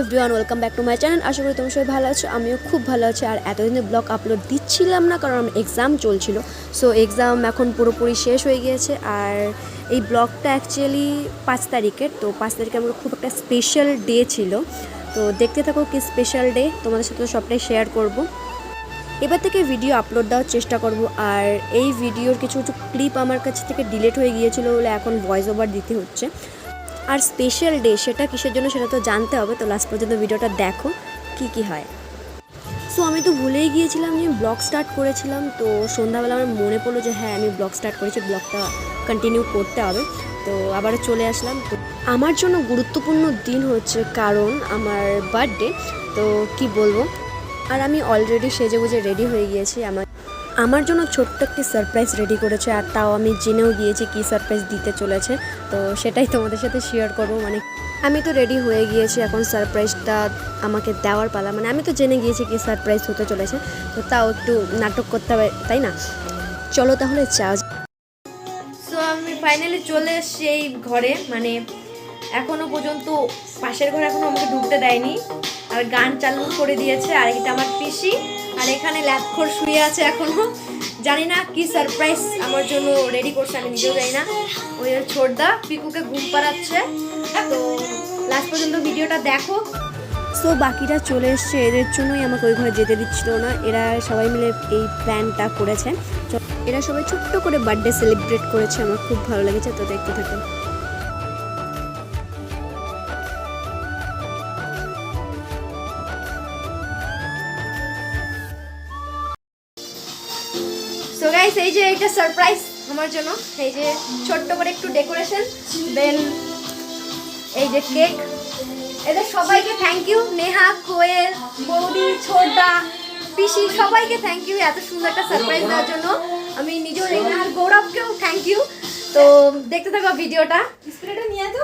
Everyone, welcome back to my channel. আশা করি তোমরা সবাই ভালো আছো, আমিও খুব ভালো আছি। আর এতদিনে ব্লগ আপলোড দিচ্ছিলাম না কারণ এক্সাম চলছিল। সো এক্সাম এখন পুরোপুরি শেষ হয়ে গিয়েছে। আর এই ব্লগটা অ্যাকচুয়ালি 5 তারিখের। তো 5 তারিখে আমার খুব একটা স্পেশাল ডে ছিল। তো দেখতে থাকো কি স্পেশাল ডে, তোমাদের সাথে সবটাই শেয়ার করব। এবার থেকে ভিডিও আপলোড দেওয়ার চেষ্টা করব। আর এই ভিডিওর কিছু কিছু ক্লিপ আমার কাছে থেকে ডিলিট হয়ে গিয়েছিলো বলে এখন ভয়েস ওভার দিতে হচ্ছে। আর স্পেশাল ডে সেটা কিসের জন্য সেটা তো জানতে হবে। তো লাস্ট পর্যন্ত ভিডিওটা দেখো কি হয়। সো আমি তো ভুলেই গিয়েছিলাম যে ব্লগ স্টার্ট করেছিলাম। তো সন্ধ্যাবেলা আমার মনে পড়লো যে হ্যাঁ, আমি ব্লগ স্টার্ট করেছি, ব্লগটা কন্টিনিউ করতে হবে। তো আবারও চলে আসলাম। তো আমার জন্য গুরুত্বপূর্ণ দিন হচ্ছে কারণ আমার বার্থডে। তো কি বলবো, আর আমি অলরেডি সেজে গুজে রেডি হয়ে গিয়েছি। আমার জন্য ছোট্ট একটি সারপ্রাইজ রেডি করেছে, আর তাও আমি জেনেও গিয়েছি কী সারপ্রাইজ দিতে চলেছে। তো সেটাই তোমাদের সাথে শেয়ার করবো। মানে আমি তো রেডি হয়ে গিয়েছি, এখন সারপ্রাইজটা আমাকে দেওয়ার পালা। মানে আমি তো জেনে গিয়েছি কী সারপ্রাইজ হতে চলেছে, তো তাও একটু নাটক করতে হবে, তাই না? চলো তাহলে যাও। সো আমি ফাইনালি চলে এসেছি এই ঘরে। মানে এখনও পর্যন্ত পাশের ঘরে এখনও আমাকে ঢুকতে দেয়নি, আর গান চালু করে দিয়েছে। আর এটা আমার পিসি, আর এখানে ল্যাপখোর শুয়ে আছে এখনো। জানি না কি সারপ্রাইজ আমার জন্য রেডি করছে, আমি নিজেও জানি না। ওই ছোটদা পিকুকে ঘুম পাড়াচ্ছে। তো লাস্ট পর্যন্ত ভিডিওটা দেখো। সো বাকিরা চলে এসছে, এদের জন্যই আমাকে ওই ঘরে যেতে দিচ্ছিল না। এরা সবাই মিলে এই প্ল্যানটা করেছে। এরা সবাই ছোট্ট করে বার্থডে সেলিব্রেট করেছে, আমার খুব ভালো লেগেছে। তো দেখতে থাকো। সো গাইস, এই যে এটা সারপ্রাইজ আমার জন্য। এই যে ছোট্ট করে একটু ডেকোরেশন, দেন এই যে কেক। এদের সবাইকে থ্যাংক ইউ, নেহা, কোয়েল, বৌদি, ছোটদা, পিসি, সবাইকে থ্যাংক ইউ এত সুন্দর একটা সারপ্রাইজ দেওয়ার জন্য। আমি নিজেও জানি না, আর গৌরবকেও থ্যাংক ইউ। তো দেখতে থাকো ভিডিওটা। স্প্রেটা নিয়ে তো